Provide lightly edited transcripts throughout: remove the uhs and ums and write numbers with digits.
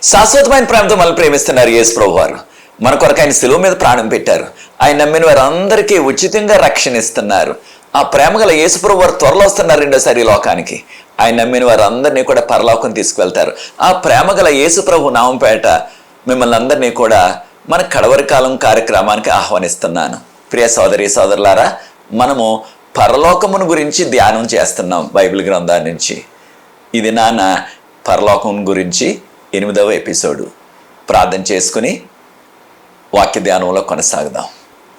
శాశ్వతమైన ప్రేమతో మనల్ని ప్రేమిస్తున్నారు యేసు ప్రభువారు. మన కొరకు ఆయన శిలువ మీద ప్రాణం పెట్టారు. ఆయన నమ్మిన వారందరికీ ఉచితంగా రక్షణ ఇస్తున్నారు. ఆ ప్రేమ గల యేసు ప్రభువారు త్వరలో వస్తున్నారు రెండోసారి ఈ లోకానికి. ఆయన నమ్మిన వారందరినీ కూడా పరలోకం తీసుకువెళ్తారు. ఆ ప్రేమ గల యేసు ప్రభు నామంపేట మిమ్మల్ని అందరినీ కూడా మన కడవరి కాలం కార్యక్రమానికి ఆహ్వానిస్తున్నాను. ప్రియ సోదరి సోదరులారా, మనము పరలోకమును గురించి ధ్యానం చేస్తున్నాం బైబిల్ గ్రంథాన్ని నుంచి. ఇది నాన్న పరలోకం గురించి 8వ ఎపిసోడు. ప్రార్థన చేసుకుని వాక్య ధ్యానంలో కొనసాగుదాం.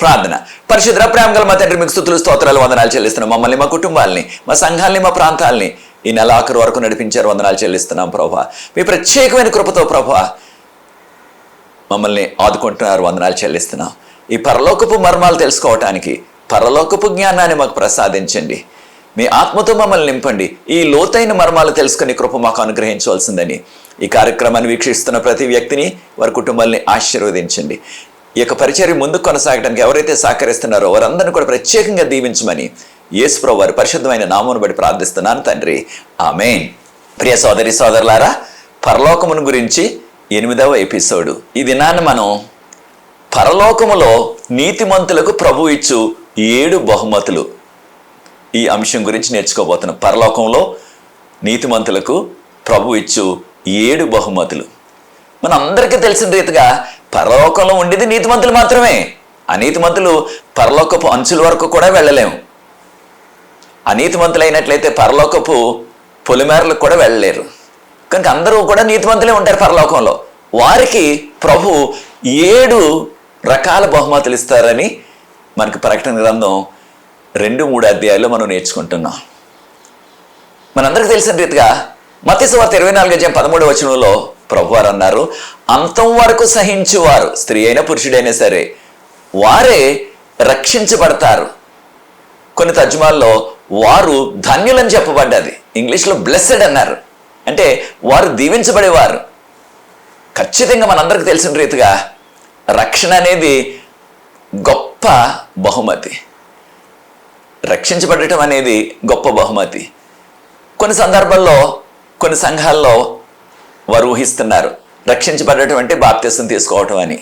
ప్రార్థన. పరిశుద్ధ ప్రేమ గల మా తండ్రి, మీకు స్తుతులు స్తోత్రాలు వందనాలు చెల్లిస్తున్నాం. మమ్మల్ని, మా కుటుంబాలని, మా సంఘాలని, మా ప్రాంతాలని ఈ నెల ఆఖరు వరకు నడిపించారు. వందనాలు చెల్లిస్తున్నాం ప్రభా. మీ ప్రత్యేకమైన కృపతో ప్రభా మమ్మల్ని ఆదుకుంటున్నారు. వందనాలు చెల్లిస్తున్నాం. ఈ పరలోకపు మర్మాలు తెలుసుకోవటానికి పరలోకపు జ్ఞానాన్ని మాకు ప్రసాదించండి. మీ ఆత్మతో మమ్మల్ని నింపండి. ఈ లోతైన మర్మాలు తెలుసుకుని కృప మాకు అనుగ్రహించవలసిందని ఈ కార్యక్రమాన్ని వీక్షిస్తున్న ప్రతి వ్యక్తిని, వారి కుటుంబాలని ఆశీర్వదించండి. ఈ యొక్క పరిచర్య ముందుకు కొనసాగడానికి ఎవరైతే సహకరిస్తున్నారో వారందరినీ కూడా ప్రత్యేకంగా దీవించమని యేసు ప్రభువు వారి పరిశుద్ధమైన నామమును బట్టి ప్రార్థిస్తున్నాను తండ్రి, ఆమేన్. ప్రియ సోదరి సోదరులారా, పరలోకమును గురించి 8వ ఎపిసోడు. ఈ దినాన్ని మనం పరలోకములో నీతిమంతులకు ప్రభు ఇచ్చు 7 బహుమతులు ఈ అంశం గురించి నేర్చుకోబోతున్నాం. పరలోకంలో నీతిమంతులకు ప్రభు ఇచ్చు 7 బహుమతులు. మన అందరికీ తెలిసిన రీతిగా పరలోకంలో ఉండేది నీతిమంతులు మాత్రమే. అనీతిమంతులు పరలోకపు అంచుల వరకు కూడా వెళ్ళలేము. అనీతిమంతులు అయినట్లయితే పరలోకపు పొలిమేరలకు కూడా వెళ్ళలేరు. కనుక అందరూ కూడా నీతిమంతులే ఉంటారు పరలోకంలో. వారికి ప్రభు 7 రకాల బహుమతులు ఇస్తారని మనకు ప్రకటన గ్రంథం 2-3 అధ్యాయాల్లో మనం నేర్చుకుంటున్నాం. మనందరికీ తెలిసిన రీతిగా మత్తయి సువార్త 24:13 ప్రభువారు అన్నారు, అంతం వరకు సహించువారు, స్త్రీ అయినా పురుషుడైనా సరే, వారే రక్షించబడతారు. కొన్ని తర్జుమాల్లో వారు ధన్యులని చెప్పబడ్డది. ఇంగ్లీష్లో బ్లెస్సెడ్ అన్నారు. అంటే వారు దీవించబడేవారు. ఖచ్చితంగా మనందరికీ తెలిసిన రీతిగా రక్షణ అనేది గొప్ప బహుమతి. రక్షించబడటం అనేది గొప్ప బహుమతి. కొన్ని సందర్భాల్లో కొన్ని సంఘాల్లో వారు ఊహిస్తున్నారు రక్షించబడటం అంటే బాప్తిసం తీసుకోవటం అని.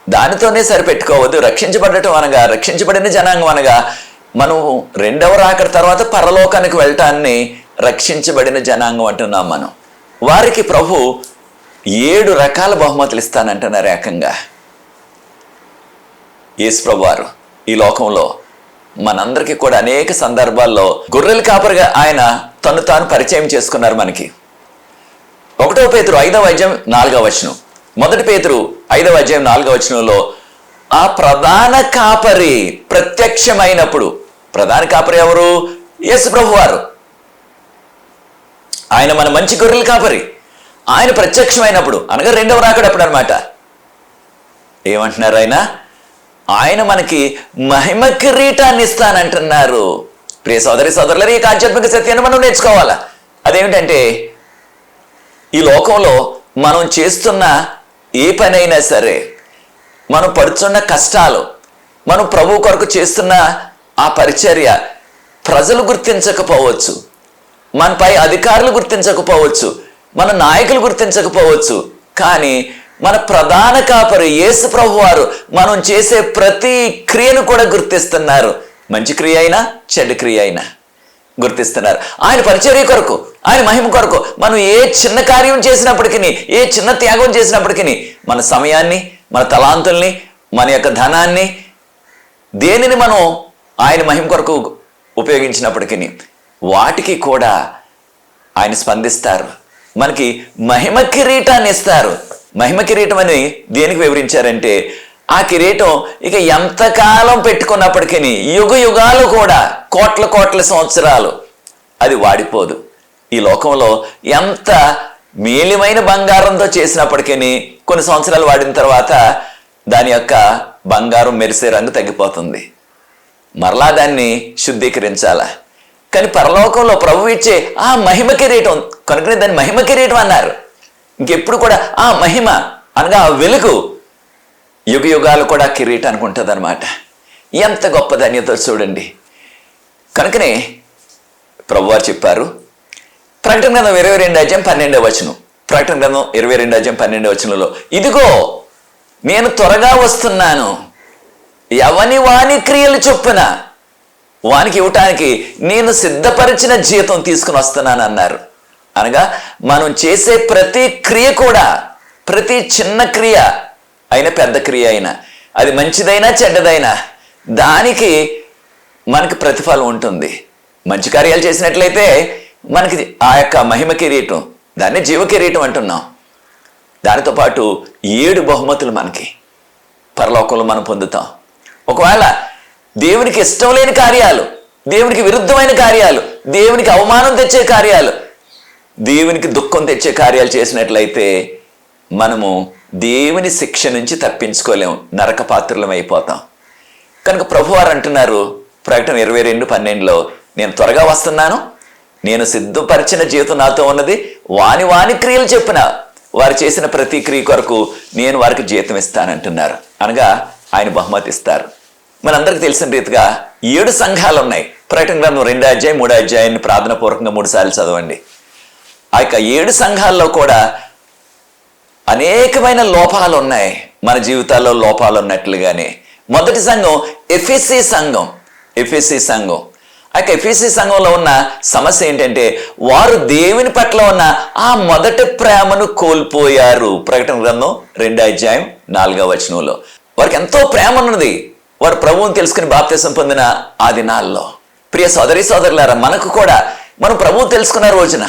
దానితోనే సరిపెట్టుకోవద్దు. రక్షించబడటం అనగా, రక్షించబడిన జనాంగం అనగా, మనం రెండవ రాకడ తర్వాత పరలోకానికి వెళ్ళటాన్ని రక్షించబడిన జనాంగం అంటున్నాం మనం. వారికి ప్రభు 7 రకాల బహుమతులు ఇస్తానంటున్నారు ఏకంగా. యేసు ప్రభువారు ఈ లోకంలో మనందరికీ కూడా అనేక సందర్భాల్లో గొర్రెల కాపరిగా ఆయన తను తాను పరిచయం చేసుకున్నారు మనకి. 1 పేతురు 5:4 1 పేతురు 5:4 ఆ ప్రధాన కాపరి ప్రత్యక్షమైనప్పుడు, ప్రధాన కాపరి ఎవరు? యేసు ప్రభువారు. ఆయన మన మంచి గొర్రెల కాపరి. ఆయన ప్రత్యక్షమైనప్పుడు అనగా రెండవ రాకడప్పుడు అనమాట. ఏమంటున్నారు ఆయన మనకి మహిమ కిరీటాన్ని ఇస్తానంటున్నారు. ప్రియ సోదరి సోదరులు, ఈ ఆధ్యాత్మిక సత్యాన్ని మనం నేర్చుకోవాలా. అదేమిటంటే, ఈ లోకంలో మనం చేస్తున్న ఏ పనైనా సరే, మనం పడుతున్న కష్టాలు, మనం ప్రభు కొరకు చేస్తున్న ఆ పరిచర్య ప్రజలు గుర్తించకపోవచ్చు, మనపై అధికారులు గుర్తించకపోవచ్చు, మన నాయకులు గుర్తించకపోవచ్చు, కానీ మన ప్రధాన కాపరి యేసు ప్రభువారు మనం చేసే ప్రతి క్రియను కూడా గుర్తిస్తున్నారు. మంచి క్రియ అయినా చెడ్డ క్రియ అయినా గుర్తిస్తున్నారు. ఆయన పరిచర్య కొరకు, ఆయన మహిమ కొరకు మనం ఏ చిన్న కార్యం చేసినప్పటికీ, ఏ చిన్న త్యాగం చేసినప్పటికీ, మన సమయాన్ని, మన తలాంతుల్ని, మన యొక్క ధనాన్ని, దేనిని మనం ఆయన మహిమ కొరకు ఉపయోగించినప్పటికీ వాటికి కూడా ఆయన స్పందిస్తారు. మనకి మహిమ కిరీటాన్ని ఇస్తారు. మహిమ కిరీటం అని దేనికి వివరించారంటే, ఆ కిరీటం ఇక ఎంతకాలం పెట్టుకున్నప్పటికీ, యుగ యుగాలు కూడా, కోట్ల సంవత్సరాలు అది వాడిపోదు. ఈ లోకంలో ఎంత మేలిమైన బంగారంతో చేసినప్పటికీ కొన్ని సంవత్సరాలు వాడిన తర్వాత దాని యొక్క బంగారం మెరిసే రంగు తగ్గిపోతుంది. మరలా దాన్ని శుద్ధీకరించాల. కానీ పరలోకంలో ప్రభు ఇచ్చే ఆ మహిమ కిరీటం కనుకనే దాన్ని మహిమ కిరీటం అన్నారు. ఇంకెప్పుడు కూడా ఆ మహిమ అనగా ఆ వెలుగు యుగ యుగాలు కూడా కిరీటానికి ఉంటుంది అనమాట. ఎంత గొప్ప ధన్యత చూడండి. కనుకనే ప్రభువారు చెప్పారు, ప్రకటన గ్రంథం 22:12 ప్రకటన గ్రంథం 22:12 ఇదిగో నేను త్వరగా వస్తున్నాను, ఎవని వాని క్రియలు చొప్పున వానికి ఇవ్వటానికి నేను సిద్ధపరిచిన జీతం తీసుకుని వస్తున్నాను అన్నారు. అనగా మనం చేసే ప్రతి క్రియ కూడా, ప్రతి చిన్న క్రియ అయినా పెద్ద క్రియ అయినా, అది మంచిదైనా చెడ్డదైనా, దానికి మనకి ప్రతిఫలం ఉంటుంది. మంచి కార్యాలు చేసినట్లయితే మనకి ఆ యొక్క మహిమ కిరీటం, దాన్ని జీవ కిరీటం అంటున్నాం. దానితో పాటు 7 బహుమతులు మనకి పరలోకంలో మనం పొందుతాం. ఒకవేళ దేవునికి ఇష్టం లేని కార్యాలు, దేవునికి విరుద్ధమైన కార్యాలు, దేవునికి అవమానం తెచ్చే కార్యాలు, దేవునికి దుఃఖం తెచ్చే కార్యాలు చేసినట్లయితే మనము దేవుని శిక్ష నుంచి తప్పించుకోలేము, నరక పాత్రలం అయిపోతాం. కనుక ప్రభువారు అంటున్నారు ప్రకటన 22:12 నేను త్వరగా వస్తున్నాను, నేను సిద్ధపరిచిన జీవితం నాతో ఉన్నది, వాని వాని క్రియలు చెప్పిన వారు చేసిన ప్రతి క్రియ కొరకు నేను వారికి జీతం ఇస్తానంటున్నారు. అనగా ఆయన బహుమతి ఇస్తారు. మనందరికీ తెలిసిన రీతిగా 7 సంఘాలు ఉన్నాయి. ప్రకటన గ్రంథం 2వ అధ్యాయం 3వ అధ్యాయాన్ని ప్రార్థన పూర్వకంగా 3 సార్లు చదవండి. ఆ యొక్క 7 సంఘాల్లో కూడా అనేకమైన లోపాలు ఉన్నాయి. మన జీవితాల్లో లోపాలు ఉన్నట్లుగానే మొదటి సంఘం ఎఫెసీ సంఘం. ఆ యొక్క ఎఫెసీ సంఘంలో ఉన్న సమస్య ఏంటంటే వారు దేవుని పట్ల ఉన్న ఆ మొదటి ప్రేమను కోల్పోయారు. ప్రకటన గ్రంథం 2వ అధ్యాయం 4వ వచనంలో వారికి ఎంతో ప్రేమ ఉన్నది. వారు ప్రభువుని తెలుసుకుని బాప్తిసం పొందిన ఆ దినాల్లో. ప్రియ సోదరి సోదరులారా, మనకు కూడా మనం ప్రభువు తెలుసుకున్న రోజున,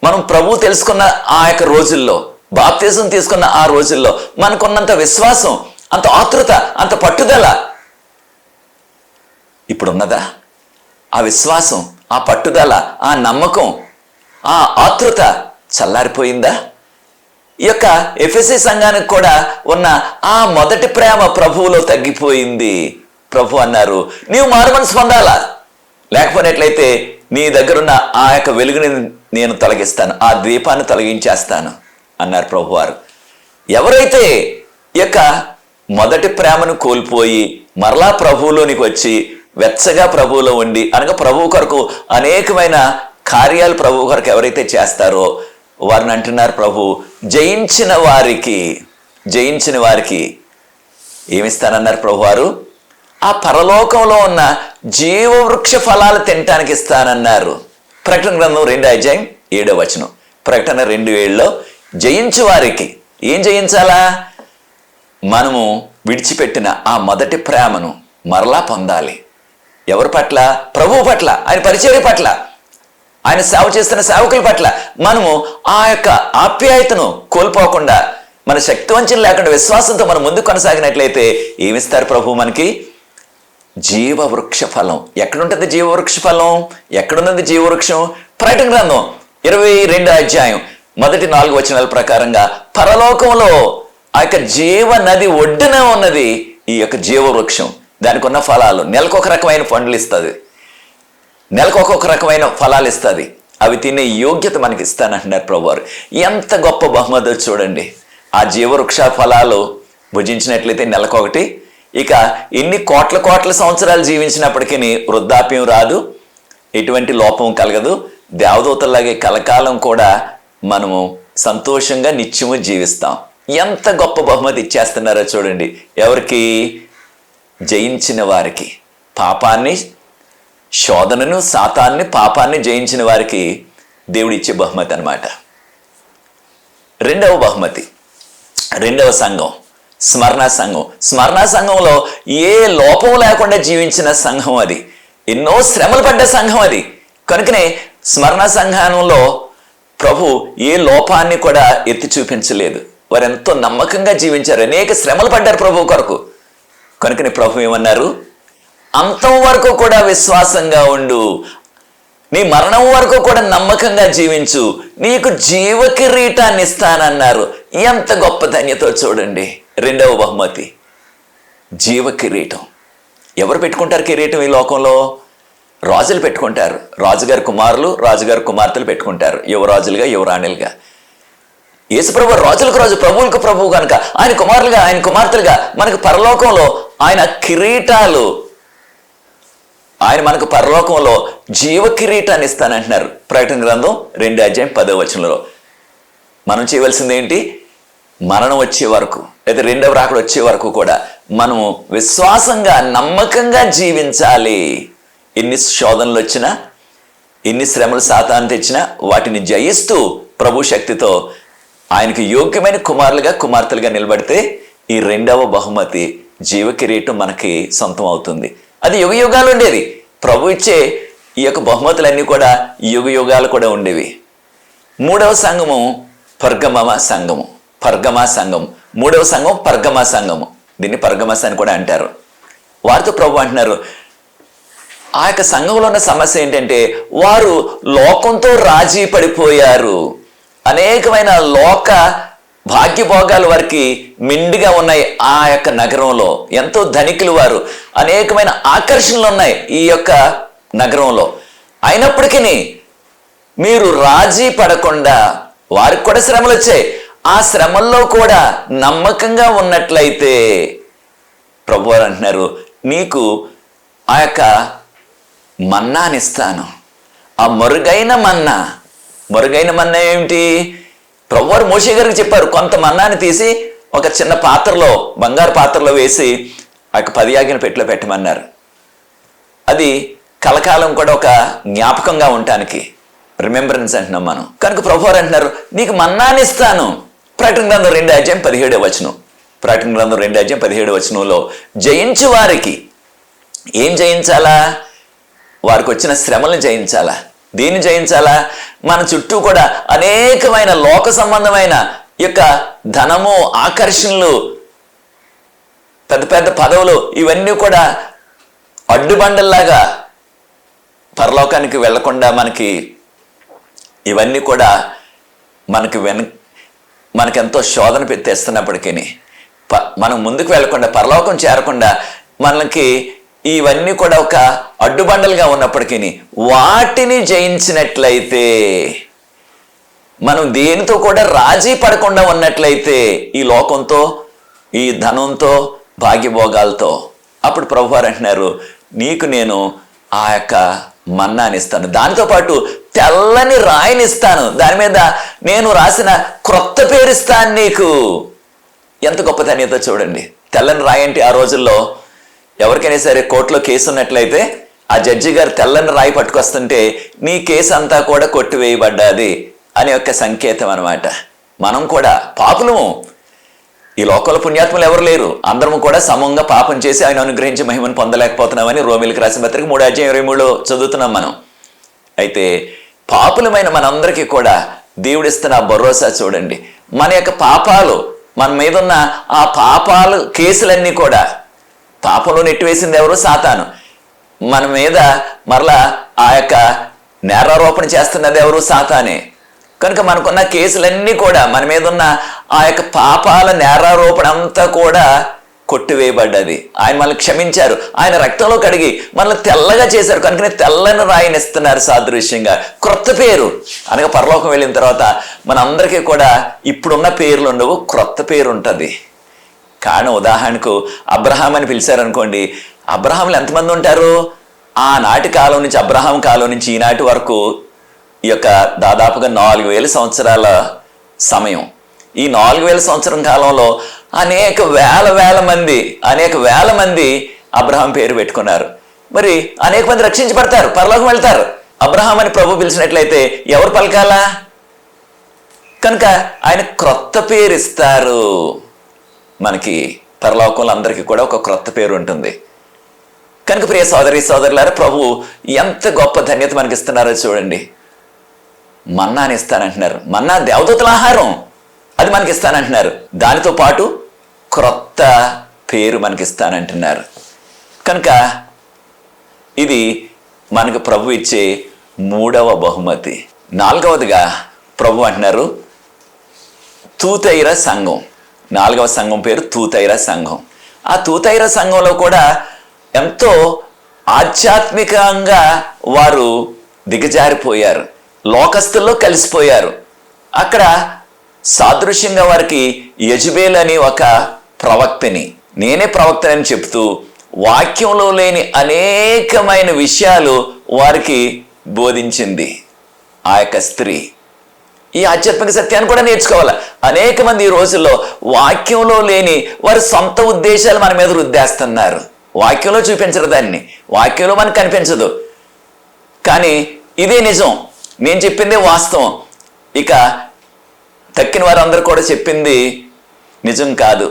మనం ప్రభువు తెలుసుకున్న ఆ యొక్క రోజుల్లో, బాప్తిసం తీసుకున్న ఆ రోజుల్లో మనకున్నంత విశ్వాసం, అంత ఆతృత, అంత పట్టుదల ఇప్పుడున్నదా? ఆ విశ్వాసం, ఆ పట్టుదల, ఆ నమ్మకం, ఆ ఆతృత చల్లారిపోయిందా? ఈ యొక్క ఎఫెసీ సంఘానికి కూడా ఉన్న ఆ మొదటి ప్రేమ ప్రభువులో తగ్గిపోయింది. ప్రభు అన్నారు నీవు మారుమనసు పొందాలా, లేకపోయినట్లయితే నీ దగ్గరున్న ఆ యొక్క వెలుగుని నేను తొలగిస్తాను, ఆ దీపాన్ని తొలగించేస్తాను అన్నారు ప్రభువారు. ఎవరైతే ఈ యొక్క మొదటి ప్రేమను కోల్పోయి మరలా ప్రభువులోనికి వచ్చి వెచ్చగా ప్రభువులో ఉండి, అనగా ప్రభువు కొరకు అనేకమైన కార్యాలు ప్రభువు కొరకు ఎవరైతే చేస్తారో వారిని అంటున్నారు ప్రభు జయించిన వారికి ఏమిస్తానన్నారు ప్రభువారు? ఆ పరలోకంలో ఉన్న జీవవృక్ష ఫలాలు తినటానికి ఇస్తానన్నారు. ప్రకటన గ్రంథం 2వ అధ్యాయం 7వ వచనం. ప్రకటన 2:7 జయించు వారికి ఏం జయించాలా? మనము విడిచిపెట్టిన ఆ మొదటి ప్రేమను మరలా పొందాలి. ఎవరి పట్ల? ప్రభువు పట్ల, ఆయన పరిచర్య పట్ల, ఆయన సేవ చేస్తున్న సేవకుల పట్ల మనము ఆ యొక్క ఆప్యాయతను కోల్పోకుండా, మన శక్తి వంచన లేకుండా విశ్వాసంతో మనం ముందుకు కొనసాగినట్లయితే ఏమిస్తారు ప్రభు మనకి? జీవవృక్ష ఫలం. ఎక్కడుంటుంది జీవవృక్ష ఫలం? ఎక్కడున్నది జీవవృక్షం? ప్రకటన గ్రంథం 22వ అధ్యాయం 1-4 వచనాల ప్రకారంగా పరలోకంలో ఆ యొక్క జీవ నది ఒడ్డున ఉన్నది ఈ యొక్క జీవవృక్షం. దానికి ఉన్న ఫలాలు నెలకు ఒక రకమైన పండ్లు ఇస్తుంది, నెలకు ఒక్కొక్క రకమైన ఫలాలు ఇస్తుంది. అవి తినే యోగ్యత మనకి ఇస్తానంటున్నారు ప్రభువారు. ఎంత గొప్ప బహుమతి చూడండి. ఆ జీవవృక్ష ఫలాలు భుజించినట్లయితే నెలకొకటి, ఇక ఎన్ని కోట్ల సంవత్సరాలు జీవించినప్పటికీ వృద్ధాప్యం రాదు, ఎటువంటి లోపం కలగదు. దేవదూతల్లాగే కలకాలం కూడా మనము సంతోషంగా నిత్యము జీవిస్తాం. ఎంత గొప్ప బహుమతి ఇచ్చేస్తున్నారో చూడండి. ఎవరికి? జయించిన వారికి. పాపాన్ని, శోధనను, సాతాన్ని, పాపాన్ని జయించిన వారికి దేవుడు ఇచ్చే బహుమతి అన్నమాట. 2వ బహుమతి, 2వ సంఘం స్మరణ సంఘంలో ఏ లోపం లేకుండా జీవించిన సంఘం అది. ఎన్నో శ్రమలు పడ్డ సంఘం అది. కనుకనే స్మరణ సంఘంలో ప్రభు ఏ లోపాన్ని కూడా ఎత్తి చూపించలేదు. వారు ఎంతో నమ్మకంగా జీవించారు, అనేక శ్రమలు పడ్డారు ప్రభు కొరకు. కనుకనే ప్రభు ఏమన్నారు? అంతం వరకు కూడా విశ్వాసంగా ఉండు, నీ మరణం వరకు కూడా నమ్మకంగా జీవించు, నీకు జీవ కిరీటాన్ని ఇస్తానన్నారు. ఎంత గొప్ప ధన్యతో చూడండి. 2వ బహుమతి జీవ కిరీటం. ఎవరు పెట్టుకుంటారు కిరీటం ఈ లోకంలో? రాజులు పెట్టుకుంటారు. రాజుగారి కుమారులు, రాజుగారి కుమార్తెలు పెట్టుకుంటారు, యువరాజులుగా, యువరాణులుగా. యేసుప్రభు రాజులకు రాజు, ప్రభువులకు ప్రభువు కనుక ఆయన కుమారులుగా, ఆయన కుమార్తెలుగా మనకు పరలోకంలో ఆయన కిరీటాలు, ఆయన మనకు పరలోకంలో జీవ కిరీటాన్ని ఇస్తానంటున్నారు. ప్రకటన గ్రంథం 2వ అధ్యాయం 10వ వచనంలో. మనం చేయవలసింది ఏంటి? మరణం వచ్చే వరకు లేదా రెండవ రాకడ వచ్చే వరకు కూడా మనము విశ్వాసంగా నమ్మకంగా జీవించాలి. ఎన్ని శోధనలు వచ్చినా, ఎన్ని శ్రమలు సాతాను తెచ్చినా వాటిని జయిస్తూ ప్రభు శక్తితో ఆయనకు యోగ్యమైన కుమారులుగా కుమార్తెలుగా నిలబడితే ఈ రెండవ బహుమతి జీవ కిరీటం మనకి సొంతం అవుతుంది. అది యుగ యుగాలు ఉండేది. ప్రభు ఇచ్చే ఈ యొక్క బహుమతులన్నీ కూడా యుగ యుగాలు కూడా ఉండేవి. మూడవ సంఘము పర్గమ సంఘము. మూడవ సంఘం పర్గమ సంఘము. దీన్ని పర్గమస్ అని కూడా అంటారు. వారితో ప్రభు అంటున్నారు, ఆ యొక్క సంఘంలో ఉన్న సమస్య ఏంటంటే వారు లోకంతో రాజీ పడిపోయారు. అనేకమైన లోక భాగ్యభోగాలు వారికి మెండుగా ఉన్నాయి. ఆ యొక్క నగరంలో ఎంతో ధనికులు వారు, అనేకమైన ఆకర్షణలు ఉన్నాయి ఈ యొక్క నగరంలో. అయినప్పటికీ మీరు రాజీ పడకుండా, వారికి కూడా శ్రమలు వచ్చాయి, ఆ శ్రమల్లో కూడా నమ్మకంగా ఉన్నట్లయితే ప్రభు వారు అంటున్నారు, నీకు ఆ యొక్క మన్నానిస్తాను. ఆ మరుగైన మన్నా ఏమిటి? ప్రభువారు మోషే గారికి చెప్పారు, కొంత మన్నాని తీసి ఒక చిన్న పాత్రలో, బంగారు పాత్రలో వేసి ఆ యొక్క 10 ఆజ్ఞల పెట్టెలో పెట్టమన్నారు. అది కలకాలం కూడా ఒక జ్ఞాపకంగా ఉండటానికి, రిమెంబరెన్స్ అంటున్నాం మనం. కనుక ప్రభువారు అంటున్నారు, నీకు మన్నానిస్తాను. ప్రకటన గ్రంథం 2:17 ప్రకటన గ్రంథం 2:17 జయించు వారికి ఏం జయించాలా? వారికి వచ్చిన శ్రమలను జయించాలా? దీన్ని జయించాలా? మన చుట్టూ కూడా అనేకమైన లోక సంబంధమైన యొక్క ధనము, ఆకర్షణలు, పెద్ద పెద్ద పదవులు, ఇవన్నీ కూడా అడ్డుబండల్లాగా పరలోకానికి వెళ్లకుండా మనకి ఇవన్నీ కూడా మనకెంతో శోధన తెస్తున్నప్పటికీ మనం ముందుకు వెళ్లకుండా, పరలోకం చేరకుండా మనకి ఇవన్నీ కూడా ఒక అడ్డుబండలుగా ఉన్నప్పటికీ వాటిని జయించినట్లయితే, మనం దేనితో కూడా రాజీ పడకుండా ఉన్నట్లయితే, ఈ లోకంతో, ఈ ధనంతో, భాగ్యభోగాలతో, అప్పుడు ప్రభువారు అంటున్నారు, నీకు నేను ఆ యొక్క మన్నానిస్తాను, దాంతోపాటు తెల్లని రాయినిస్తాను, దాని మీద నేను రాసిన క్రొత్త పేరు ఇస్తాను నీకు. ఎంత గొప్ప ధన్యత చూడండి. తెల్లని రాయి అంటే ఆ రోజుల్లో ఎవరికైనా సరే కోర్టులో కేసు ఉన్నట్లయితే ఆ జడ్జి గారు తెల్లని రాయి పట్టుకొస్తుంటే నీ కేసు అంతా కూడా కొట్టివేయబడ్డాది అనే యొక్క సంకేతం అనమాట. మనం కూడా పాపులము, ఈ లోకంలో పుణ్యాత్ములు ఎవరు లేరు, అందరము కూడా సమంగా పాపం చేసి ఆయన అనుగ్రహించి మహిమను పొందలేకపోతున్నామని రోమిలకు రాసిన పత్రిక 3:23 చదువుతున్నాం మనం. అయితే పాపులమైన మనందరికీ కూడా దేవుడిస్తున్న భరోసా చూడండి. మన యొక్క పాపాలు, మన మీద ఉన్న ఆ పాపాలు కేసులన్నీ కూడా, పాపంలో నెట్టివేసింది ఎవరు? సాతాను. మన మీద మరలా ఆ యొక్క నేరారోపణ చేస్తున్నది ఎవరు? సాతానే. కనుక మనకున్న కేసులన్నీ కూడా, మన మీద ఉన్న ఆ యొక్క పాపాల నేరారోపణ అంతా కూడా కొట్టివేయబడ్డది. ఆయన మనల్ని క్షమించారు, ఆయన రక్తంలో కడిగి మనల్ని తెల్లగా చేశారు. కనుకనే తెల్లని రాయిని ఇస్తున్నారు సాదృశ్యంగా. క్రొత్త పేరు అనగా పరలోకం వెళ్ళిన తర్వాత మనందరికీ కూడా ఇప్పుడున్న పేర్లు ఉండవు, క్రొత్త పేరు ఉంటుంది. కానీ ఉదాహరణకు అబ్రహాం అని పిలిచారనుకోండి, అబ్రహాంలు ఎంతమంది ఉంటారు? ఆనాటి కాలం నుంచి, అబ్రహాం కాలం నుంచి ఈనాటి వరకు ఈ యొక్క దాదాపుగా 4000 సంవత్సరాల సమయం. ఈ 4000 సంవత్సరం కాలంలో అనేక వేల మంది అబ్రహాం పేరు పెట్టుకున్నారు. మరి అనేక మంది రక్షించబడతారు, పరలోకం వెళ్తారు. అబ్రహాం అని ప్రభు పిలిచినట్లయితే ఎవరు పలకాలా? కనుక ఆయన క్రొత్త పేరు ఇస్తారు. మనకి పరలోకంలో అందరికీ కూడా ఒక క్రొత్త పేరు ఉంటుంది. కనుక ప్రియ సోదరులారా, ప్రభు ఎంత గొప్ప ధన్యత మనకి ఇస్తున్నారో చూడండి. మన్నాని ఇస్తానంటున్నారు. మన్నా దేవదూతల ఆహారం, అది మనకి ఇస్తానంటున్నారు. దానితో పాటు క్రొత్త పేరు మనకి ఇస్తానంటున్నారు. కనుక ఇది మనకు ప్రభు ఇచ్చే 3వ బహుమతి. 4వదిగా ప్రభు అంటున్నారు తూతైర సంఘం. 4వ సంఘం పేరు తూతైర సంఘం. ఆ తూతైర సంఘంలో కూడా ఎంతో ఆధ్యాత్మికంగా వారు దిగజారిపోయారు, లోకస్తుల్లో కలిసిపోయారు. అక్కడ సాదృశ్యంగా వారికి యెజబెల్ అని ఒక ప్రవక్తని, నేనే ప్రవక్తనని చెప్తూ వాక్యంలో లేని అనేకమైన విషయాలు వారికి బోధించింది ఆ యొక్క స్త్రీ. ఈ ఆధ్యాత్మిక సత్యాన్ని కూడా నేర్చుకోవాలి. అనేక మంది ఈ రోజుల్లో వాక్యంలో లేని వారి సొంత ఉద్దేశాలు మన మీద రుద్దేస్తున్నారు. వాక్యంలో చూపించరు, దాన్ని వాక్యంలో మనకు కనిపించదు, కానీ ఇదే నిజం, నేను చెప్పిందే వాస్తవం. ఇక తక్కిన వారందరూ కూడా చెప్పింది నిజం కాదు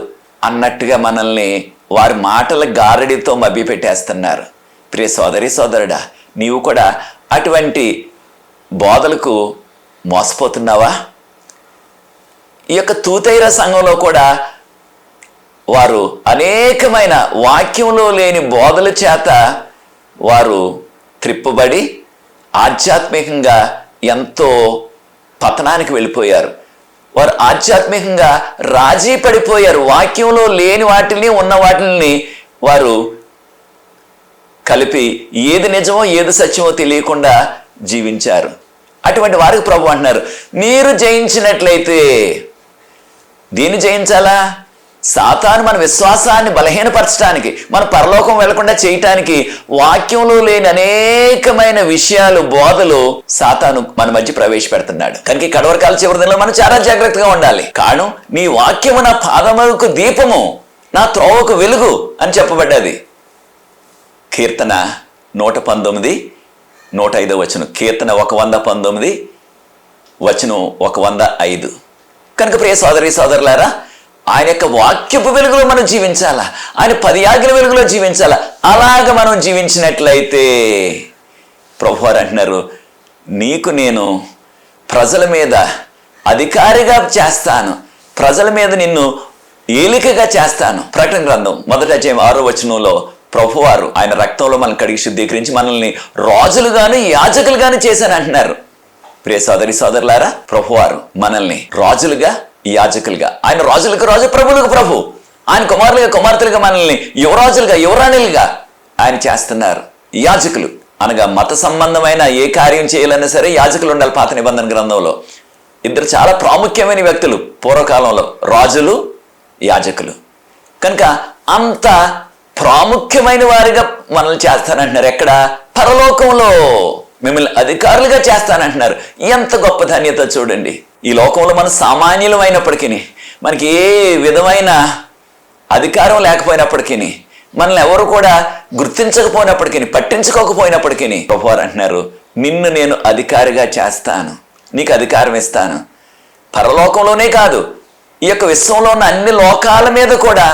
అన్నట్టుగా మనల్ని వారి మాటల గారడితో మభ్య పెట్టేస్తున్నారు. ప్రియ సోదరి సోదరుడా, నీవు కూడా అటువంటి బోధలకు మోసపోతున్నావా? ఈ యొక్క తూతైరా సంఘంలో కూడా వారు అనేకమైన వాక్యంలో లేని బోధల చేత వారు త్రిప్పుబడి ఆధ్యాత్మికంగా ఎంతో పతనానికి వెళ్ళిపోయారు. వారు ఆధ్యాత్మికంగా రాజీ పడిపోయారు. వాక్యంలో లేని వాటిని ఉన్న వాటిని వారు కలిపి ఏది నిజమో ఏది సత్యమో తెలియకుండా జీవించారు. అటువంటి వారికి ప్రభు అంటున్నారు, మీరు జయించినట్లయితే. దీన్ని జయించాలా? సాతాను మన విశ్వాసాన్ని బలహీనపరచడానికి, మన పరలోకం వెళ్లకుండా చేయటానికి వాక్యంలో లేని అనేకమైన విషయాలు, బోధలు సాతాను మన మధ్య ప్రవేశపెడుతున్నాడు. కనుక ఈ కడవరకాల చివరి దినంలో మనం చాలా జాగ్రత్తగా ఉండాలి. కారణం, నీ వాక్యము నా పాదములకు దీపము, నా త్రోవకు వెలుగు అని చెప్పబడ్డది. కీర్తన 119, 105 వచనం. కీర్తన 119 వచనం 105. కనుక ప్రియ సోదరి సోదరులారా, ఆయన యొక్క వాక్యపు వెలుగులో మనం జీవించాలా, ఆయన 10 ఆజ్ఞల వెలుగులో జీవించాలా. అలాగ మనం జీవించినట్లయితే ప్రభువారు అంటున్నారు, నీకు నేను ప్రజల మీద అధికారిగా చేస్తాను, ప్రజల మీద నిన్ను ఏలికగా చేస్తాను. ప్రకటన గ్రంథం 1వ అధ్యాయం 6వ వచనంలో ప్రభువారు ఆయన రక్తంలో మనల్ని కడిగి శుద్ధీకరించి మనల్ని రాజులుగాను యాజకులుగాను చేశాను అంటున్నారు. ప్రియ సోదరి సోదరులారా, ప్రభువారు మనల్ని రాజులుగా యాజకులుగా, ఆయన రాజులకు రాజు, ప్రభులకు ప్రభు, ఆయన కుమారులుగా కుమార్తెలుగా, మనల్ని యువరాజులుగా యువరాణులుగా ఆయన చేస్తున్నారు. యాజకులు అనగా మత సంబంధమైన ఏ కార్యం చేయాలన్నా సరే యాజకులు ఉండాలి. పాత నిబంధన గ్రంథంలో ఇద్దరు చాలా ప్రాముఖ్యమైన వ్యక్తులు పూర్వకాలంలో, రాజులు, యాజకులు. కనుక అంత ప్రాముఖ్యమైన వారిగా మనల్ని చేస్తానంటున్నారు. ఎక్కడ? పరలోకంలో మిమ్మల్ని అధికారులుగా చేస్తానంటున్నారు. ఎంత గొప్ప ధన్యత చూడండి. ఈ లోకంలో మనం సామాన్యులం అయినప్పటికీ, మనకి ఏ విధమైన అధికారం లేకపోయినప్పటికీ, మనల్ని ఎవరు కూడా గుర్తించకపోయినప్పటికీ, పట్టించుకోకపోయినప్పటికీ ప్రభువారు అంటున్నారు, నిన్ను నేను అధికారిగా చేస్తాను, నీకు అధికారం ఇస్తాను. పరలోకంలోనే కాదు, ఈ యొక్క విశ్వంలో ఉన్న అన్ని లోకాల మీద కూడా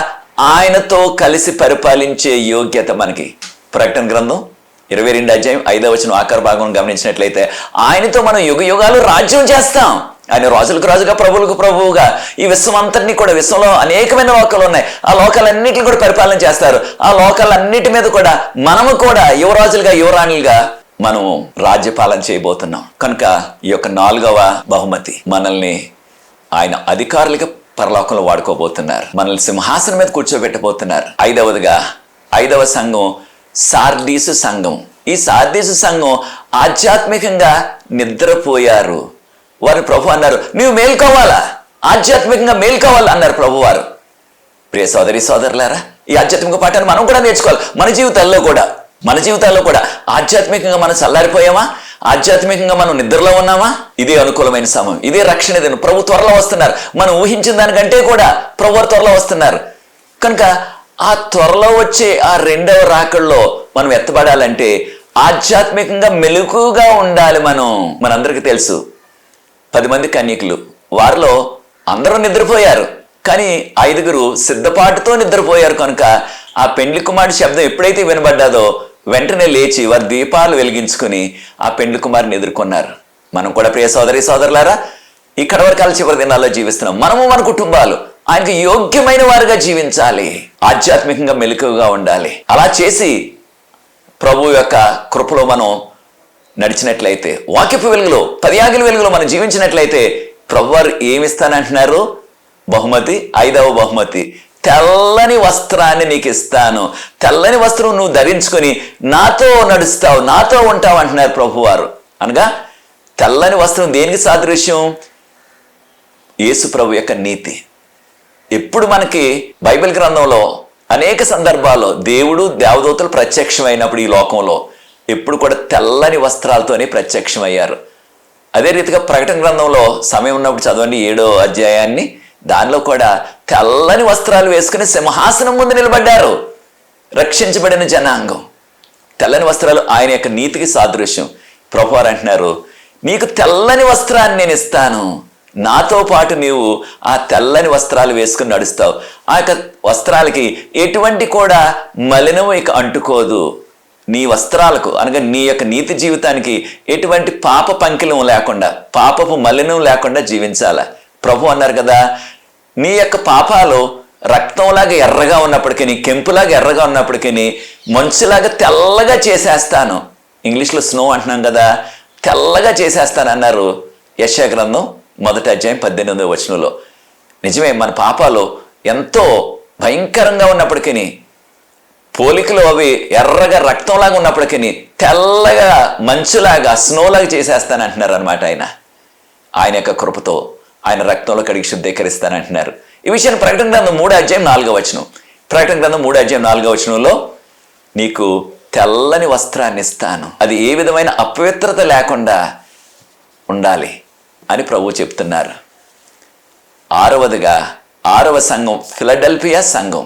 ఆయనతో కలిసి పరిపాలించే యోగ్యత మనకి. ప్రకటన గ్రంథం 22వ అధ్యాయం 5వ వచనం ఆఖరి భాగం గమనించినట్లయితే, ఆయనతో మనం యుగ యుగాలు రాజ్యం చేస్తాం. ఆయన రాజులకు రాజుగా, ప్రభువులకు ప్రభువుగా ఈ విశ్వం అంతటినీ కూడా, విశ్వంలో అనేకమైన లోకాలు ఉన్నాయి, ఆ లోకాలన్నిటిని కూడా పరిపాలన చేస్తారు. ఆ లోకాలన్నిటి మీద కూడా మనము కూడా యువరాజులుగా యువరాణులుగా మనము రాజ్యపాలన చేయబోతున్నాం. కనుక ఈ యొక్క 4వ బహుమతి, మనల్ని ఆయన అధికారులుగా పరలోకంలో వాడుకోబోతున్నారు, మనల్ని సింహాసనం మీద కూర్చోబెట్టబోతున్నారు. 5వదిగా 5వ సంఘం సార్దీసు సంఘం. ఈ సార్దీసు సంఘం ఆధ్యాత్మికంగా నిద్రపోయారు. వారు ప్రభు అన్నారు, నీవు మేల్కోవాలా, ఆధ్యాత్మికంగా మేల్కోవాలా అన్నారు ప్రభువారు. ప్రియ సోదరి సోదరులారా, ఈ ఆధ్యాత్మిక పాఠాన్ని మనం కూడా నేర్చుకోవాలి. మన జీవితాల్లో కూడా ఆధ్యాత్మికంగా మనం చల్లారిపోయామా? ఆధ్యాత్మికంగా మనం నిద్రలో ఉన్నామా? ఇదే అనుకూలమైన సమయం, ఇదే రక్షణ దినం. ప్రభు త్వరలో వస్తున్నారు. మనం ఊహించిన దానికంటే కూడా ప్రభు త్వరలో వస్తున్నారు. కనుక ఆ త్వరలో వచ్చే ఆ 2వ రాకడలో మనం ఎత్తబడాలంటే ఆధ్యాత్మికంగా మెలకుగా ఉండాలి. మనందరికీ తెలుసు 10 మంది కన్యకులు, వారిలో అందరూ నిద్రపోయారు, కానీ 5గురు సిద్ధపాటుతో నిద్రపోయారు. కనుక ఆ పెండ్లి కుమారుడి శబ్దం ఎప్పుడైతే వినబడ్డాదో వెంటనే లేచి వారి దీపాలు వెలిగించుకుని ఆ పెండ్లి కుమారుని ఎదుర్కొన్నారు. మనం కూడా ప్రియ సోదరి సోదరులారా, ఈ కడవరకాల చివరి దినాల్లో జీవిస్తున్నాం. మనము మన కుటుంబాలు ఆయనకు యోగ్యమైన వారుగా జీవించాలి, ఆధ్యాత్మికంగా మెలకువగా ఉండాలి. అలా చేసి ప్రభు యొక్క కృపలో మనం నడిచినట్లయితే, వాక్యపు వెలుగులో 10 ఆజ్ఞల వెలుగులో మనం జీవించినట్లయితే ప్రభువారు ఏమిస్తానంటున్నారు? బహుమతి, 5వ బహుమతి, తెల్లని వస్త్రాన్ని నీకు ఇస్తాను. తెల్లని వస్త్రం నువ్వు ధరించుకొని నాతో నడుస్తావు, నాతో ఉంటావు అంటున్నారు ప్రభువారు. అనగా తెల్లని వస్త్రం దేనికి సాదృశ్యం? యేసు ప్రభు యొక్క నీతి. ఎప్పుడు మనకి బైబిల్ గ్రంథంలో అనేక సందర్భాల్లో దేవుడు దేవదూతలు ప్రత్యక్షమైనప్పుడు ఈ లోకంలో ఎప్పుడు కూడా తెల్లని వస్త్రాలతోనే ప్రత్యక్షమయ్యారు. అదే రీతిగా ప్రకటన గ్రంథంలో సమయం ఉన్నప్పుడు చదవండి 7వ అధ్యాయాన్ని. దానిలో కూడా తెల్లని వస్త్రాలు వేసుకుని సింహాసనం ముందు నిలబడ్డారు రక్షించబడిన జనాంగం. తెల్లని వస్త్రాలు ఆయన యొక్క నీతికి సాదృశ్యం. ప్రభువారు అంటున్నారు, నీకు తెల్లని వస్త్రాన్ని నేను ఇస్తాను, నాతో పాటు నీవు ఆ తెల్లని వస్త్రాలు వేసుకుని నడుస్తావు. ఆ యొక్క వస్త్రాలకి ఎటువంటి కూడా మలినం ఇక అంటుకోదు. నీ వస్త్రాలకు అనగా నీ యొక్క నీతి జీవితానికి ఎటువంటి పాప పంకిలం లేకుండా, పాపపు మలినం లేకుండా జీవించాల. ప్రభు అన్నారు కదా, నీ యొక్క పాపాలు రక్తంలాగా ఎర్రగా ఉన్నప్పటికీ, కెంపులాగా ఎర్రగా ఉన్నప్పటికీ మంచులాగా తెల్లగా చేసేస్తాను. ఇంగ్లీష్లో స్నో అంటున్నాం కదా, తెల్లగా చేసేస్తాను అన్నారు యెషయా గ్రంథం 1వ అధ్యాయం 18వ వచనంలో. నిజమే, మన పాపాలు ఎంతో భయంకరంగా ఉన్నప్పటికీ, పోలికలు అవి ఎర్రగా రక్తంలాగా ఉన్నప్పటికీ తెల్లగా మంచులాగా స్నోలాగా చేసేస్తానంటున్నారు అనమాట. ఆయన యొక్క కృపతో ఆయన రక్తంలో కడిగి శుద్ధీకరిస్తానంటున్నారు. ఈ విషయాన్ని ప్రకటన గ్రంథం 3వ అధ్యాయం 4వ వచనం. ప్రకటన గ్రంథం 3వ అధ్యాయం 4వ వచనంలో నీకు తెల్లని వస్త్రాన్ని ఇస్తాను, అది ఏ విధమైన అపవిత్రత లేకుండా ఉండాలి అని ప్రభువు చెప్తున్నారు. 6వదిగా 6వ సంఘం ఫిలడెల్ఫియా సంఘం.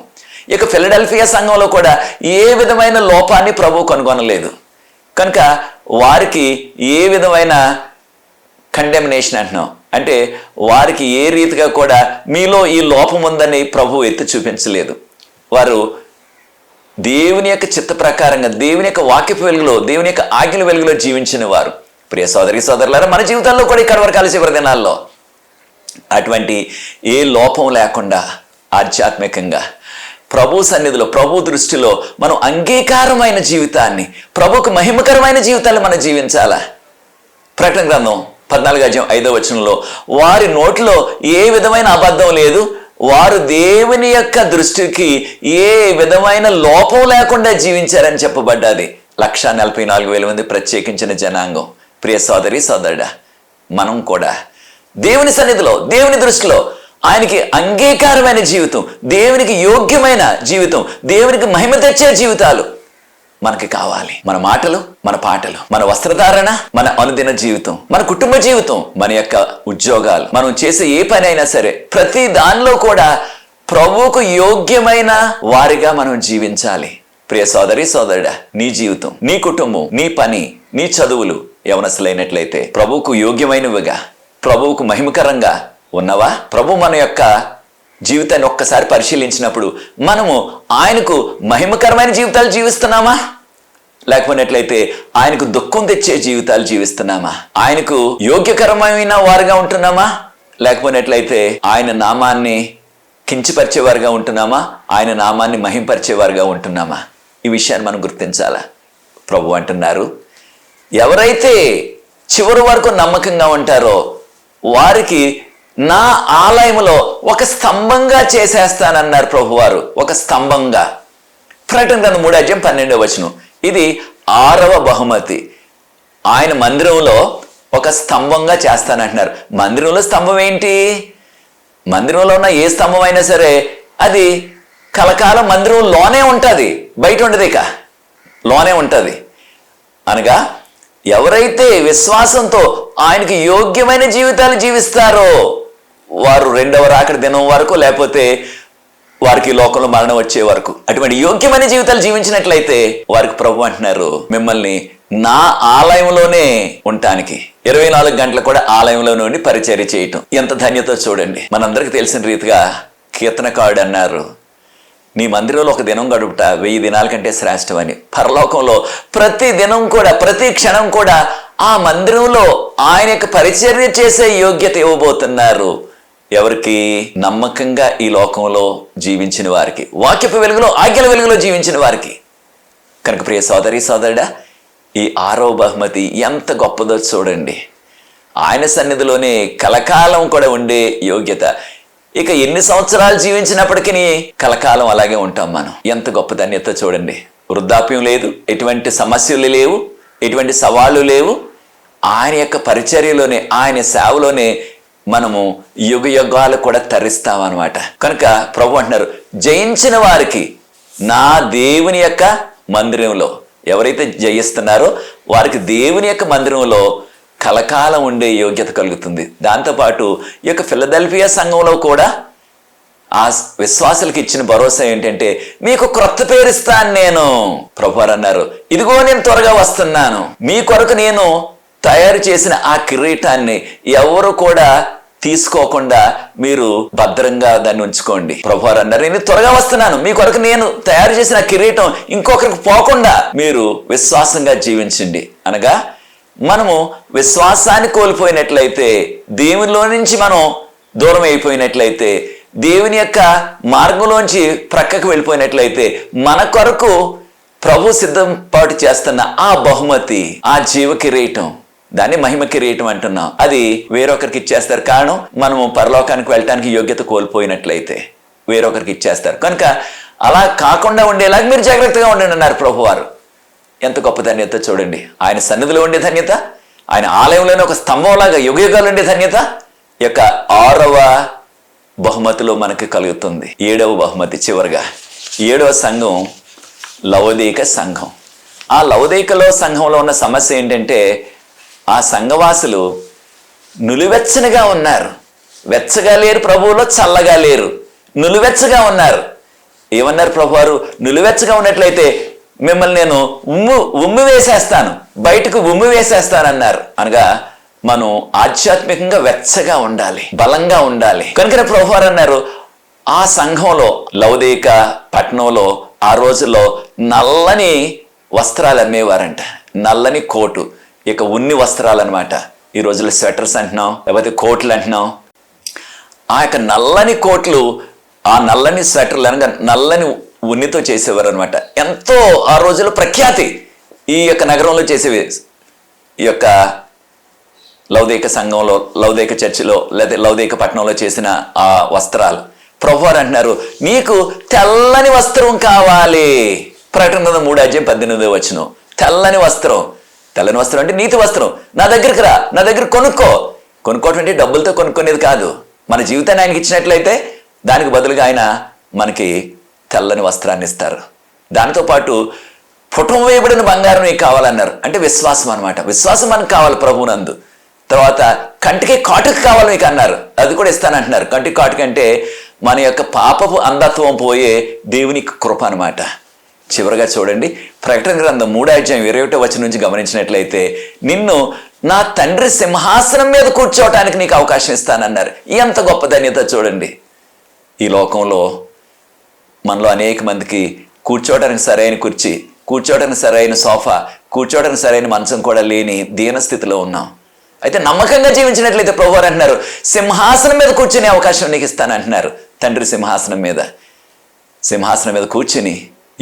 ఇక ఫిలడెల్ఫియా సంఘంలో కూడా ఏ విధమైన లోపాన్ని ప్రభువు కనుగొనలేదు కనుక వారికి ఏ విధమైన కండెమినేషన్ అంటున్నాం అంటే వారికి ఏ రీతిగా కూడా మీలో ఈ లోపం ఉందని ప్రభువు ఎత్తి చూపించలేదు. వారు దేవుని యొక్క చిత్త ప్రకారంగా, దేవుని యొక్క వాక్యపు వెలుగులో, దేవుని యొక్క ఆజ్ఞల వెలుగులో జీవించిన వారు. ప్రియ సోదరి సోదరులారా, మన జీవితాల్లో కూడా ఈ కడవరకాల చివరి దినాల్లో అటువంటి ఏ లోపం లేకుండా ఆధ్యాత్మికంగా ప్రభు సన్నిధిలో, ప్రభు దృష్టిలో మనం అంగీకారమైన జీవితాన్ని, ప్రభుకు మహిమకరమైన జీవితాన్ని మనం జీవించాలా. ప్రకటన గ్రంథం 14వ అధ్యాయం 5వ వచనంలో వారి నోట్లో ఏ విధమైన అబద్ధం లేదు, వారు దేవుని యొక్క దృష్టికి ఏ విధమైన లోపం లేకుండా జీవించారని చెప్పబడ్డది. 1,44,000 మంది ప్రత్యేకించిన జనాంగం. ప్రియ సోదరి సోదరుడా, మనం కూడా దేవుని సన్నిధిలో, దేవుని దృష్టిలో ఆయనకి అంగీకారమైన జీవితం, దేవునికి యోగ్యమైన జీవితం, దేవునికి మహిమ తెచ్చే జీవితాలు మనకి కావాలి. మన మాటలు, మన పాటలు, మన వస్త్రధారణ, మన అనుదిన జీవితం, మన కుటుంబ జీవితం, మన యొక్క ఉద్యోగాలు, మనం చేసే ఏ పని అయినా సరే ప్రతి దానిలో కూడా ప్రభువుకు యోగ్యమైన వారిగా మనం జీవించాలి. ప్రియ సోదరి సోదరుడా, నీ జీవితం, నీ కుటుంబం, నీ పని, నీ చదువులు యవనస్తులైనట్లయితే ప్రభువుకు యోగ్యమైనవిగా, ప్రభువుకు మహిమకరంగా ఉన్నవా? ప్రభు మన యొక్క జీవితాన్ని ఒక్కసారి పరిశీలించినప్పుడు మనము ఆయనకు మహిమకరమైన జీవితాలు జీవిస్తున్నామా, లేకపోయినట్లయితే ఆయనకు దుఃఖం తెచ్చే జీవితాలు జీవిస్తున్నామా? ఆయనకు యోగ్యకరమైన వారుగా ఉంటున్నామా, లేకపోయినట్లయితే ఆయన నామాన్ని కించపరిచేవారుగా ఉంటున్నామా, ఆయన నామాన్ని మహింపరిచేవారుగా ఉంటున్నామా? ఈ విషయాన్ని మనం గుర్తించాలా. ప్రభు అంటున్నారు, ఎవరైతే చివరి వరకు నమ్మకంగా ఉంటారో వారికి నా ఆలయంలో ఒక స్తంభంగా చేసేస్తానన్నారు ప్రభువారు. ఒక స్తంభంగా. ప్రకటన గ్రంథం 3వ అధ్యాయం 12వ వచనం. ఇది 6వ బహుమతి. ఆయన మందిరంలో ఒక స్తంభంగా చేస్తానంటున్నారు. మందిరంలో స్తంభం ఏంటి? మందిరంలో ఉన్న ఏ స్తంభం అయినా సరే అది కలకాలం మందిరంలోనే ఉంటుంది, బయట ఉండదు, ఇక లోనే ఉంటుంది. అనగా ఎవరైతే విశ్వాసంతో ఆయనకి యోగ్యమైన జీవితాలు జీవిస్తారో వారు 2వ రాకడ దినం వరకు, లేకపోతే వారికి లోకంలో మరణం వచ్చే వరకు అటువంటి యోగ్యమైన జీవితాలు జీవించినట్లయితే వారికి ప్రభు అంటున్నారు, మిమ్మల్ని నా ఆలయంలోనే ఉండటానికి 24 గంటలు కూడా ఆలయంలో నుండి పరిచర్య చేయటం ఎంత ధన్యతో చూడండి. మనందరికీ తెలిసిన రీతిగా కీర్తనకారుడు అన్నారు, నీ మందిరంలో ఒక దినం గడుపుట 1000 దినాల కంటే శ్రేష్టమని. పరలోకంలో ప్రతి దినం కూడా, ప్రతి క్షణం కూడా ఆ మందిరంలో ఆయన యొక్క పరిచర్య చేసే యోగ్యత ఇవ్వబోతున్నారు. ఎవరికి? నమ్మకంగా ఈ లోకంలో జీవించిన వారికి, వాక్యపు వెలుగులో, ఆజ్ఞల వెలుగులో జీవించిన వారికి. కనుక ప్రియ సోదరి సోదరుడా, ఈ 6వ బహుమతి ఎంత గొప్పదో చూడండి. ఆయన సన్నిధిలోనే కలకాలం కూడా ఉండే యోగ్యత. ఇక ఎన్ని సంవత్సరాలు జీవించినప్పటికీ కలకాలం అలాగే ఉంటాం మనం. ఎంత గొప్ప ధన్యత చూడండి. వృద్ధాప్యం లేదు, ఎటువంటి సమస్యలు లేవు, ఎటువంటి సవాళ్ళు లేవు. ఆయన యొక్క పరిచర్యలోనే, ఆయన సేవలోనే మనము యుగ యుగాలు కూడా తరిస్తామన్నమాట. కనుక ప్రభు అంటున్నారు, జయించిన వారికి నా దేవుని యొక్క మందిరంలో, ఎవరైతే జయిస్తున్నారో వారికి దేవుని యొక్క మందిరంలో కలకాలం ఉండే యోగ్యత కలుగుతుంది. దాంతోపాటు ఈ యొక్క ఫిలదెల్ఫియా సంఘంలో కూడా ఆ విశ్వాసులకు ఇచ్చిన భరోసా ఏంటంటే, మీకు క్రొత్త పేరు ఇస్తాను నేను. ప్రభువారు అన్నారు, ఇదిగో నేను త్వరగా వస్తున్నాను, మీ కొరకు నేను తయారు చేసిన ఆ కిరీటాన్ని ఎవరు కూడా తీసుకోకుండా మీరు భద్రంగా దాన్ని ఉంచుకోండి. ప్రభువారు అన్నారు, నేను త్వరగా వస్తున్నాను, మీ కొరకు నేను తయారు చేసిన కిరీటం ఇంకొకరికి పోకుండా మీరు విశ్వాసంగా జీవించండి. అనగా మనము విశ్వాసాన్ని కోల్పోయినట్లయితే, దేవునిలో నుంచి మనం దూరం అయిపోయినట్లయితే, దేవుని యొక్క మార్గంలోంచి ప్రక్కకు వెళ్ళిపోయినట్లయితే, మన కొరకు ప్రభు సిద్ధపాటు చేస్తున్న ఆ బహుమతి, ఆ జీవ కిరీటం, దాన్ని మహిమ కిరీటం అంటున్నాం, అది వేరొకరికి ఇచ్చేస్తారు. కారణం, మనము పరలోకానికి వెళ్ళటానికి యోగ్యత కోల్పోయినట్లయితే వేరొకరికి ఇచ్చేస్తారు. కనుక అలా కాకుండా ఉండేలాగా మీరు జాగ్రత్తగా ఉండండి అన్నారు ప్రభువారు. ఎంత గొప్ప ధన్యత చూడండి. ఆయన సన్నిధిలో ఉండే ధన్యత, ఆయన ఆలయంలోనే ఒక స్తంభంలాగా యుగయుగాలు ఉండే ధన్యత ఈ యొక్క 6వ బహుమతిలో మనకి కలుగుతుంది. 7వ బహుమతి చివరిగా 7వ సంఘం లవోదీక సంఘం. ఆ లవోదీకలో సంఘంలో ఉన్న సమస్య ఏంటంటే, ఆ సంఘవాసులు నులివెచ్చనిగా ఉన్నారు. వెచ్చగా లేరు, ప్రభువులో చల్లగా లేరు, నులివెచ్చగా ఉన్నారు. ఏమన్నారు ప్రభువారు? నులివెచ్చగా ఉన్నట్లయితే మిమ్మల్ని నేను ఉమ్మి వేసేస్తాను, బయటకు ఉమ్మి వేసేస్తానన్నారు. అనగా మనం ఆధ్యాత్మికంగా వెచ్చగా ఉండాలి, బలంగా ఉండాలి. కనుక ప్రభువారు అన్నారు, ఆ సంఘంలో లవోదీక పట్టణంలో ఆ రోజుల్లో నల్లని వస్త్రాలు అమ్మేవారంట. నల్లని కోటు, ఇక ఉన్ని వస్త్రాలు అనమాట. ఈ రోజుల్లో స్వెటర్స్ అంటున్నాం, లేకపోతే కోట్లు అంటున్నాం. ఆ యొక్క నల్లని కోట్లు, ఆ నల్లని స్వెటర్లు అనగా నల్లని ఉన్నితో చేసేవారు అనమాట. ఎంతో ఆ రోజుల్లో ప్రఖ్యాతి ఈ యొక్క నగరంలో చేసేవి. ఈ యొక్క లవోదీక సంఘంలో, లవోదీక చర్చిలో, లేదా లవోదీక పట్టణంలో చేసిన ఆ వస్త్రాలు. ప్రభువారు అంటున్నారు, నీకు తెల్లని వస్త్రం కావాలి. ప్రకటన గ్రంథం 3:18 తెల్లని వస్త్రం. తెల్లని వస్త్రం అంటే నీతి వస్త్రం. నా దగ్గరికి రా, నా దగ్గర కొనుక్కోవటం అంటే డబ్బులతో కొనుక్కునేది కాదు. మన జీవితాన్ని ఆయనకి ఇచ్చినట్లయితే దానికి బదులుగా ఆయన మనకి తెల్లని వస్త్రాన్ని ఇస్తారు. దాంతోపాటు పుటం వేయబడిన బంగారం నీకు కావాలన్నారు. అంటే విశ్వాసం అనమాట. విశ్వాసం మనకు కావాలి ప్రభువునందు. తర్వాత కంటికి కాటుకు కావాలి మీకు అన్నారు, అది కూడా ఇస్తానంటున్నారు. కంటికి కాటుకు అంటే మన యొక్క పాపపు అంధత్వం పోయే దేవుని కృప అనమాట. చివరిగా చూడండి, ప్రకటన గ్రంథం 3:21 నుంచి గమనించినట్లయితే, నిన్ను నా తండ్రి సింహాసనం మీద కూర్చోవటానికి నీకు అవకాశం ఇస్తానన్నారు. ఎంత గొప్ప ధన్యత చూడండి. ఈ లోకంలో మనలో అనేక మందికి కూర్చోవడానికి సరైన కుర్చీ, కూర్చోవడానికి సరైన సోఫా, కూర్చోవడానికి సరైన మంచం కూడా లేని దీనస్థితిలో ఉన్నాం. అయితే నమ్మకంగా జీవించినట్లయితే ప్రభువారు అంటున్నారు, సింహాసనం మీద కూర్చునే అవకాశం నీకు ఇస్తానంటున్నారు. తండ్రి సింహాసనం మీద కూర్చుని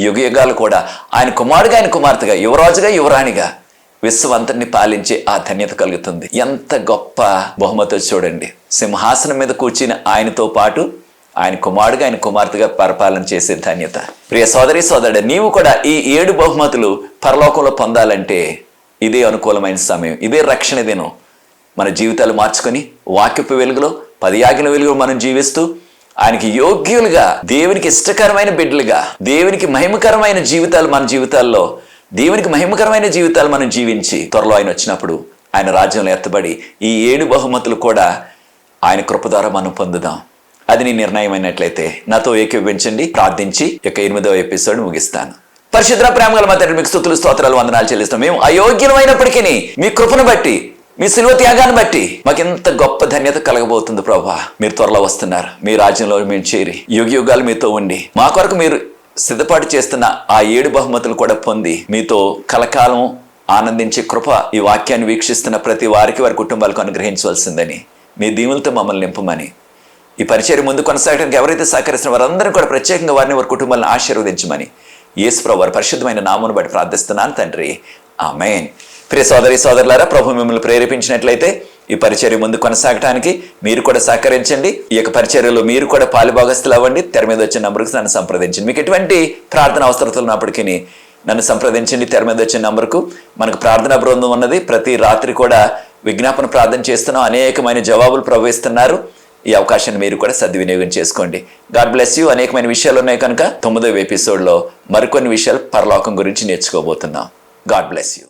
యుగయుగాలు కూడా ఆయన కుమారుడుగా, ఆయన కుమార్తెగా, యువరాజుగా, యువరాణిగా విశ్వవంతుని పాలించే ఆ ధన్యత కలుగుతుంది. ఎంత గొప్ప బహుమతి చూడండి. సింహాసనం మీద కూర్చుని ఆయనతో పాటు ఆయన కుమారుడుగా, ఆయన కుమార్తెగా పరిపాలన చేసే ధన్యత. ప్రియ సోదరి సోదరుడు, నీవు కూడా ఈ 7 బహుమతులు పరలోకంలో పొందాలంటే ఇదే అనుకూలమైన సమయం, ఇదే రక్షణ దినం. మన జీవితాలు మార్చుకొని వాక్యపు వెలుగులో, 10 ఆజ్ఞల వెలుగులో మనం జీవిస్తూ ఆయనకి యోగ్యులుగా, దేవునికి ఇష్టకరమైన బిడ్డలుగా, దేవునికి మహిమకరమైన జీవితాలు మన జీవితాల్లో, దేవునికి మహిమకరమైన జీవితాలు మనం జీవించి త్వరలో ఆయన వచ్చినప్పుడు ఆయన రాజ్యంలో ఎత్తబడి ఈ 7 బహుమతులు కూడా ఆయన కృప ద్వారా మనం పొందుదాం. అది నీ నిర్ణయమైనట్లయితే నాతో ఏకీభవించండి. ప్రార్థించి యొక్క 8వ ఎపిసోడ్ ముగిస్తాను. పరిశుద్ధ ప్రేమగల మా తండ్రి, మీకు స్తుతులు, స్తోత్రాలు, వందనాలు చెల్లిస్తాం. మేము అయోగ్యమైనప్పటికీ మీ కృపను బట్టి, మీ శిలువ త్యాగాన్ని బట్టి మాకు ఎంత గొప్ప ధన్యత కలగబోతుంది ప్రభా. మీరు త్వరలో వస్తున్నారు. మీ రాజ్యంలో మేము చేరి యుగాలు మీతో ఉండి మా కొరకు మీరు సిద్ధపాటు చేస్తున్న ఆ 7 బహుమతులు కూడా పొంది మీతో కలకాలం ఆనందించే కృప ఈ వాక్యాన్ని వీక్షిస్తున్న ప్రతి వారికి, వారి కుటుంబాలకు అనుగ్రహించవలసిందని, మీ దీవులతో మమ్మల్ని నింపమని, ఈ పరిచర్య ముందు కొనసాగడానికి ఎవరైతే సహకరిస్తున్న వారందరూ కూడా ప్రత్యేకంగా వారిని, వారి కుటుంబాలను ఆశీర్వదించమని యేసు ప్రభువు వారి పరిశుద్ధమైన నామమును బట్టి ప్రార్థిస్తున్నాను తండ్రి, ఆమేన్. ప్రియ సోదరి సోదరులారా, ప్రభు మిమ్మల్ని ప్రేరేపించినట్లయితే ఈ పరిచర్య ముందు కొనసాగటానికి మీరు కూడా సహకరించండి. ఈ యొక్క పరిచర్యలో మీరు కూడా పాలుభాగస్తులు అవ్వండి. తెర మీద వచ్చిన నంబర్కి నన్ను సంప్రదించండి. మీకు ఎటువంటి ప్రార్థన అవసరతలు ఉన్నప్పటికీ నన్ను సంప్రదించండి. తెర మీద వచ్చిన నంబర్కు మనకు ప్రార్థనా బృందం ఉన్నది. ప్రతి రాత్రి కూడా విజ్ఞాపన ప్రార్థన చేస్తున్నాం. అనేకమైన జవాబులు ప్రవహిస్తున్నారు. ఈ అవకాశాన్ని మీరు కూడా సద్వినియోగం చేసుకోండి. God bless you. అనేకమైన విషయాలు ఉన్నాయి కనుక 9వ ఎపిసోడ్లో మరికొన్ని విషయాలు పరలోకం గురించి నేర్చుకోబోతున్నాం. God bless you.